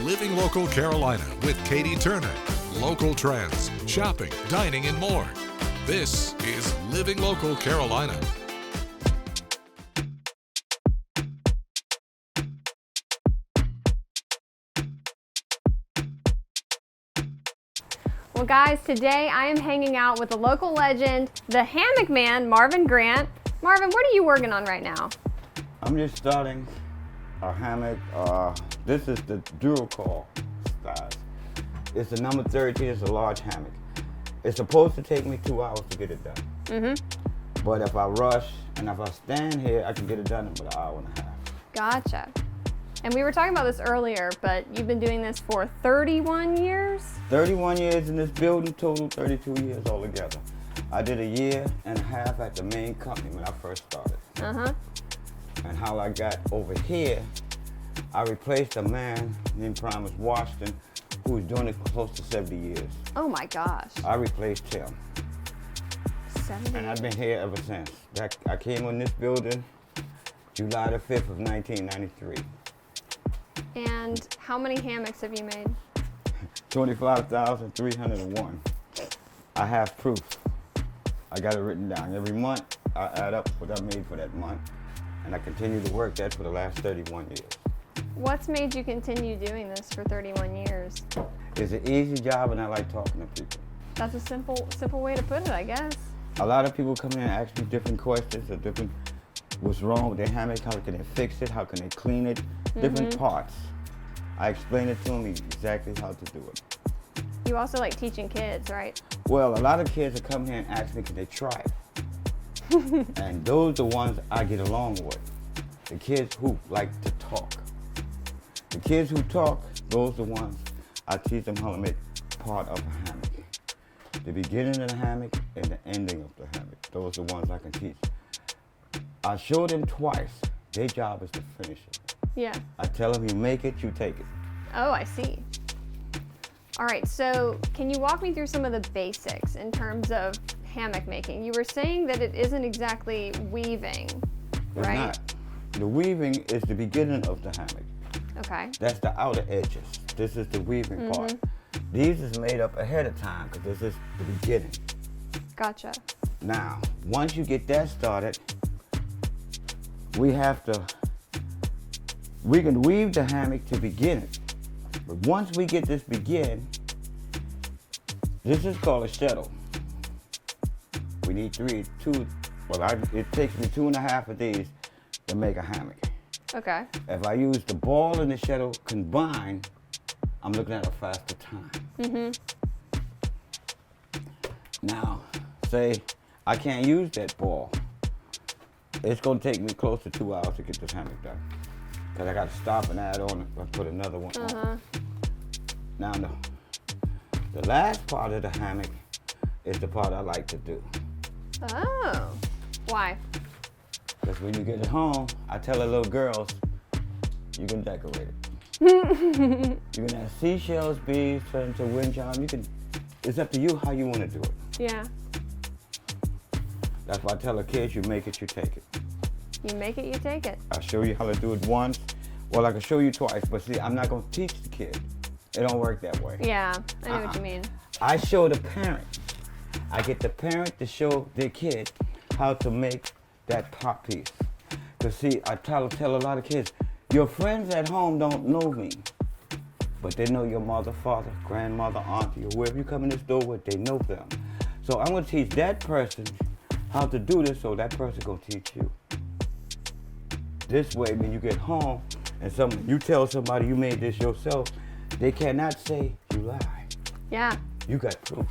Living Local Carolina with Katie Turner. Local trends, shopping, dining, and more. This is Living Local Carolina. Well, guys, today I am hanging out with a local legend, the hammock man, Marvin Grant. Marvin, what are you working on right now? I'm just starting a hammock. This is the Duracall size. It's the number 13. It's a large hammock. It's supposed to take me 2 hours to get it done. But if I rush and if I stand here, I can get it done in about an hour and a half. Gotcha. And we were talking about this earlier, but you've been doing this for 31 years? 31 years in this building, total 32 years altogether. I did a year and a half at the main company when I first started. And how I got over here, I replaced a man named Primus Washington, who was doing it for close to 70 years. Oh my gosh. I replaced him. 70 And I've been here ever since. I came in this building July the 5th of 1993. And how many hammocks have you made? 25,301. I have proof. I got it written down. Every month, I add up what I made for that month, and I continue to work that for the last 31 years. What's made you continue doing this for 31 years? It's an easy job, and I like talking to people. That's a simple way to put it, I guess. A lot of people come in and ask me different questions, or what's wrong with their hammock, how can they fix it, how can they clean it, different parts. I explain it to them exactly how to do it. You also like teaching kids, right? Well, a lot of kids that come here and ask me, can they try it? And those are the ones I get along with. The kids who like to talk. The kids who talk, those are the ones I teach them how to make part of a hammock. The beginning of the hammock and the ending of the hammock. Those are the ones I can teach. I show them twice. Their job is to finish it. Yeah. I tell them, you make it, you take it. Oh, I see. All right, so can you walk me through some of the basics in terms of hammock making? You were saying that it isn't exactly weaving, right? It's not. The weaving is the beginning of the hammock. Okay. That's the outer edges. This is the weaving part. These is made up ahead of time because this is the beginning. Gotcha. Now, once you get that started, we can weave the hammock to begin it. But once we get this begin, this is called a shuttle. We need it takes me 2.5 of these to make a hammock. Okay. If I use the ball and the shuttle combined, I'm looking at a faster time. Now, say I can't use that ball. It's gonna take me close to 2 hours to get this hammock done. Because I got to stop and add on and put another one on. Now, the last part of the hammock is the part I like to do. Oh, why? Because when you get it home, I tell the little girls, you can decorate it. You can have seashells, bees, turn into wind chime. It's up to you how you want to do it. Yeah. That's why I tell the kids, you make it, you take it. You make it, you take it. I'll show you how to do it once. Well, I can show you twice, but see, I'm not going to teach the kid. It don't work that way. Yeah, I know what you mean. I show the parent. I get the parent to show their kid how to make that top piece. Because see, I tell a lot of kids, your friends at home don't know me, but they know your mother, father, grandmother, auntie, or whoever you come in this door with, they know them. So I'm going to teach that person how to do this, so that person going to teach you. This way, when you get home and you tell somebody you made this yourself, they cannot say you lied. Yeah. You got proof.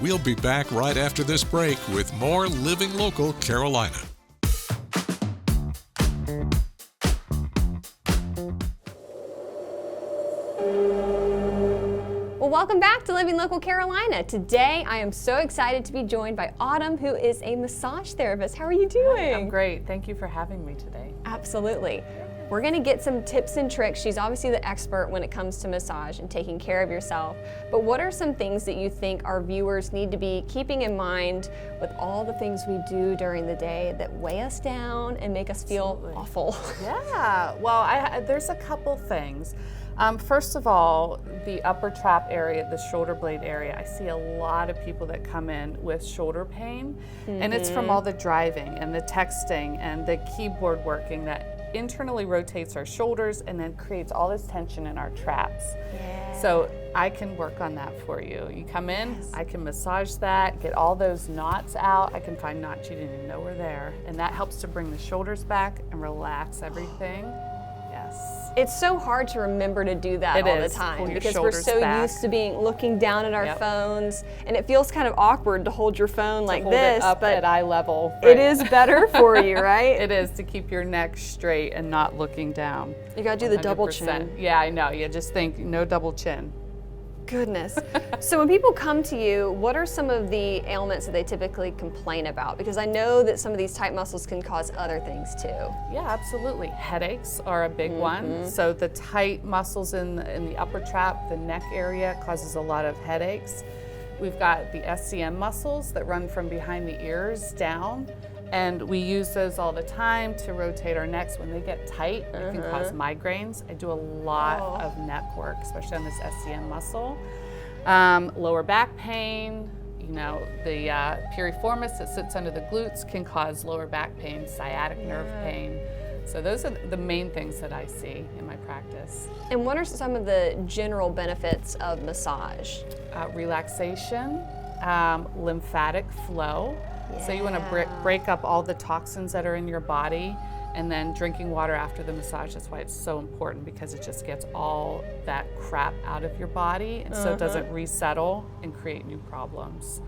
We'll be back right after this break with more Living Local Carolina. Well, welcome back to Living Local Carolina. Today, I am so excited to be joined by Autumn, who is a massage therapist. How are you doing? I'm great. Thank you for having me today. Absolutely. We're going to get some tips and tricks. She's obviously the expert when it comes to massage and taking care of yourself. But what are some things that you think our viewers need to be keeping in mind with all the things we do during the day that weigh us down and make us feel awful? Yeah, well, there's a couple things. First of all, the upper trap area, the shoulder blade area, I see a lot of people that come in with shoulder pain, and it's from all the driving and the texting and the keyboard working that internally rotates our shoulders and then creates all this tension in our traps. Yeah. So I can work on that for you. You come in, I can massage that, get all those knots out. I can find knots you didn't even know were there, and that helps to bring the shoulders back and relax everything. Yes. It's so hard to remember to do that all the time because we're so used to looking down at our phones, and it feels kind of awkward to hold your phone like this, it up but at eye level. It is better for you, right? It is, to keep your neck straight and not looking down. You gotta do the double chin. Yeah, I know. You just think no double chin. Goodness. So when people come to you, what are some of the ailments that they typically complain about? Because I know that some of these tight muscles can cause other things too. Yeah, absolutely. Headaches are a big one. So the tight muscles in the upper trap, the neck area, causes a lot of headaches. We've got the SCM muscles that run from behind the ears down, and we use those all the time to rotate our necks. When they get tight, it can cause migraines. I do a lot of neck work, especially on this SCM muscle. Lower back pain, you know, the piriformis that sits under the glutes can cause lower back pain, sciatic nerve pain. So those are the main things that I see in my practice. And what are some of the general benefits of massage? Relaxation, lymphatic flow. So you want to break up all the toxins that are in your body, and then drinking water after the massage. That's why it's so important, because it just gets all that crap out of your body, and so it doesn't resettle and create new problems.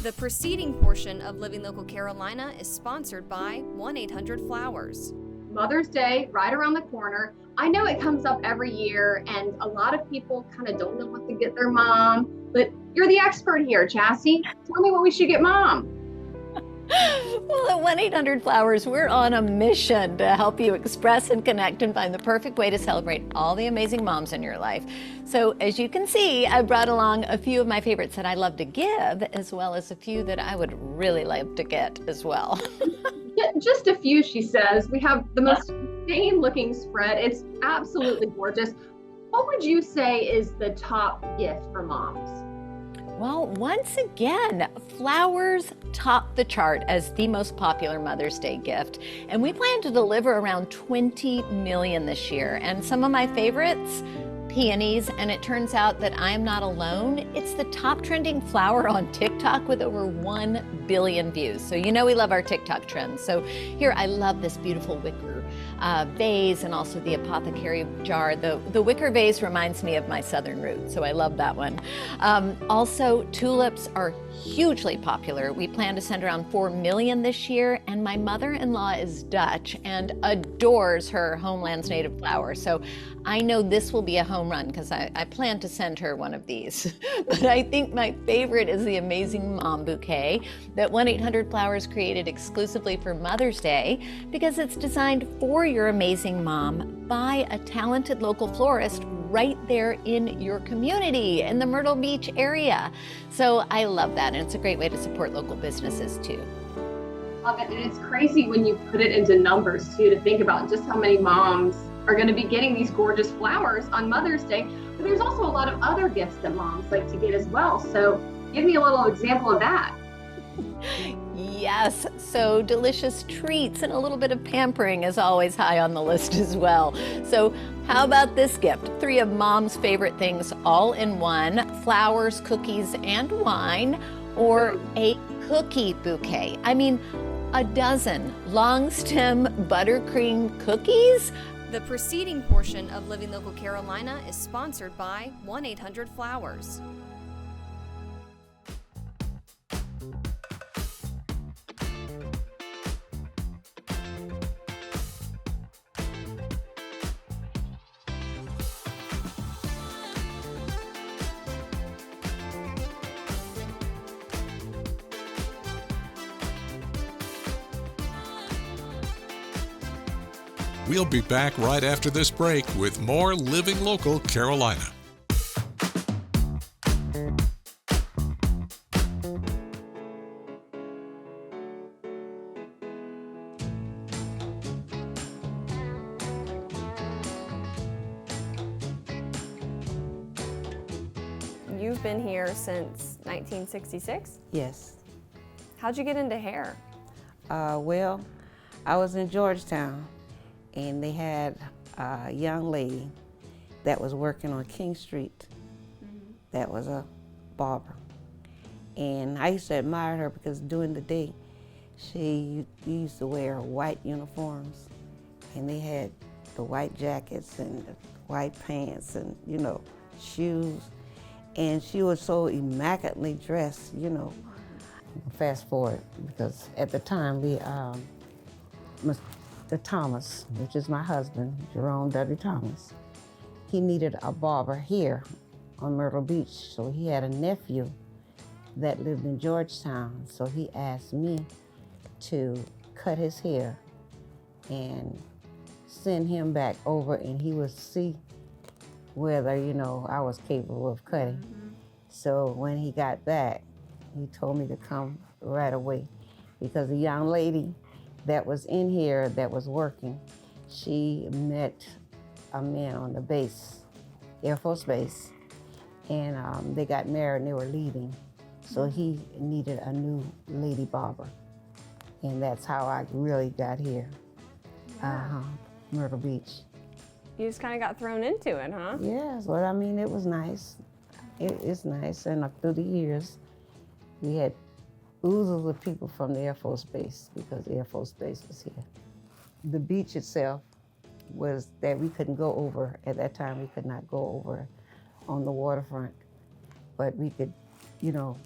The preceding portion of Living Local Carolina is sponsored by 1-800-Flowers. Mother's Day, right around the corner. I know it comes up every year, and a lot of people kind of don't know what to get their mom, but you're the expert here, Chassie. Tell me what we should get mom. Well, at 1-800-Flowers, we're on a mission to help you express and connect and find the perfect way to celebrate all the amazing moms in your life. So as you can see, I brought along a few of my favorites that I love to give, as well as a few that I would really love to get as well. Just a few, she says. We have the most insane looking spread. It's absolutely gorgeous. What would you say is the top gift for moms? Well, once again, flowers top the chart as the most popular Mother's Day gift. And we plan to deliver around 20 million this year. And some of my favorites, peonies, and it turns out that I am not alone. It's the top trending flower on TikTok with over 1 billion views. So you know we love our TikTok trends. So here, I love this beautiful wicker vase, and also the apothecary jar. The wicker vase reminds me of my southern roots, so I love that one. Also, tulips are hugely popular. We plan to send around 4 million this year, and my mother-in-law is Dutch and adores her homeland's native flower. So I know this will be a home run, because I plan to send her one of these. But I think my favorite is the Amazing Mom Bouquet that 1-800-Flowers created exclusively for Mother's Day, because it's designed for your amazing mom by a talented local florist right there in your community in the Myrtle Beach area. So I love that, and it's a great way to support local businesses too. Love it, and it's crazy when you put it into numbers too, to think about just how many moms are going to be getting these gorgeous flowers on Mother's Day. But there's also a lot of other gifts that moms like to get as well. So give me a little example of that. Yes, so delicious treats and a little bit of pampering is always high on the list as well. So how about this gift? 3 of mom's favorite things all in one: flowers, cookies, and wine, or a cookie bouquet. I mean, a dozen long stem buttercream cookies. The preceding portion of Living Local Carolina is sponsored by 1-800-Flowers. We'll be back right after this break with more Living Local Carolina. You've been here since 1966? Yes. How'd you get into hair? Well, I was in Georgetown, and they had a young lady that was working on King Street that was a barber. And I used to admire her because during the day, she used to wear white uniforms, and they had the white jackets and the white pants and, you know, shoes. And she was so immaculately dressed, you know. Fast forward, because at the time, Mr. Thomas, which is my husband, Jerome W. Thomas, he needed a barber here on Myrtle Beach. So he had a nephew that lived in Georgetown. So he asked me to cut his hair and send him back over, and he would see whether, you know, I was capable of cutting. So when he got back, he told me to come right away, because the young lady that was in here that was working, she met a man on the base, Air Force Base, and they got married and they were leaving. So he needed a new lady barber. And that's how I really got here, Myrtle Beach. You just kind of got thrown into it, huh? Yes, well, I mean, it was nice. It's nice, and through the years, we had oozes of people from the Air Force Base, because the Air Force Base was here. The beach itself was that we couldn't go over. At that time, we could not go over on the waterfront, but we could, you know,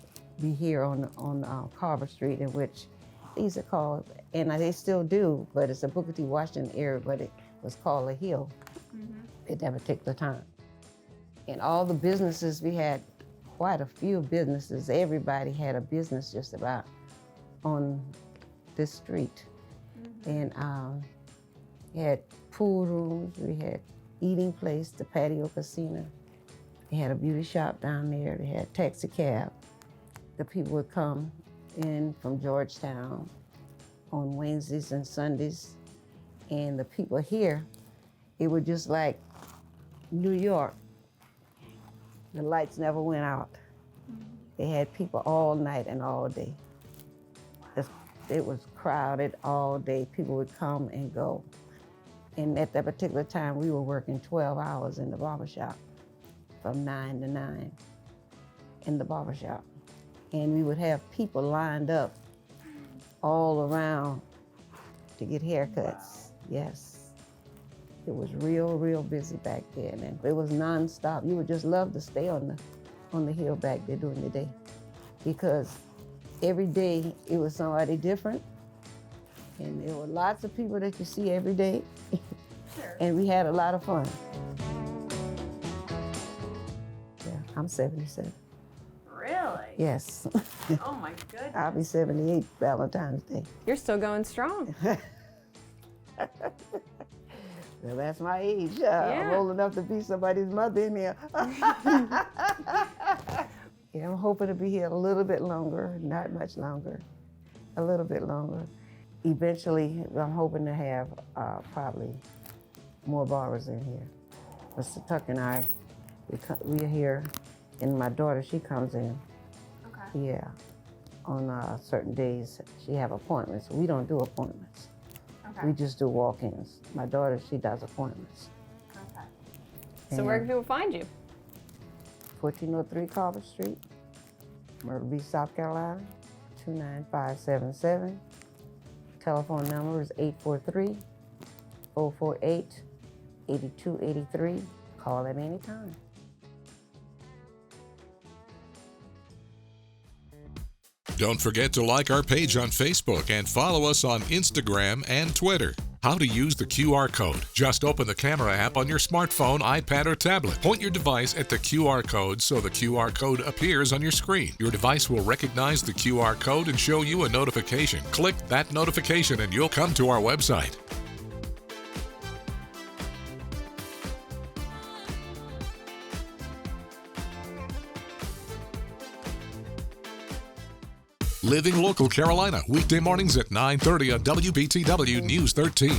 be here on Carver Street, in which these are called, and they still do, but it's a Booker T. Washington area, but it was called a hill at that particular time. And all the businesses, we had quite a few businesses. Everybody had a business just about on this street. And we had pool rooms, we had eating place, the Patio Casino. They had a beauty shop down there, they had taxi cab. The people would come in from Georgetown on Wednesdays and Sundays. And the people here, it was just like New York. The lights never went out. They had people all night and all day. It was crowded all day. People would come and go. And at that particular time, we were working 12 hours in the barbershop, from 9 to 9 in the barbershop. And we would have people lined up all around to get haircuts. Yes. It was real busy back then, and it was nonstop. You would just love to stay on the hill back there during the day, because every day it was somebody different, and there were lots of people that you see every day, and we had a lot of fun. Yeah, I'm 77. Really? Yes. Oh my goodness. I'll be 78 Valentine's Day. You're still going strong. Well, that's my age. I'm old enough to be somebody's mother in here. Yeah, I'm hoping to be here a little bit longer, not much longer, a little bit longer. Eventually, I'm hoping to have probably more barbers in here. Mr. Tuck and I, we are here, and my daughter, she comes in. Okay. Yeah, on certain days, she have appointments. We don't do appointments. Okay. We just do walk-ins. My daughter, she does appointments. Okay. So where can people find you? 1403 Carver Street, Myrtle Beach, South Carolina, 29577. telephone number is 843-048-8283. Call at any time. Don't forget to like our page on Facebook and follow us on Instagram and Twitter. How to use the QR code. Just open the camera app on your smartphone, iPad, or tablet. Point your device at the QR code so the QR code appears on your screen. Your device will recognize the QR code and show you a notification. Click that notification and you'll come to our website. Living Local Carolina, weekday mornings at 9:30 on WBTW News 13.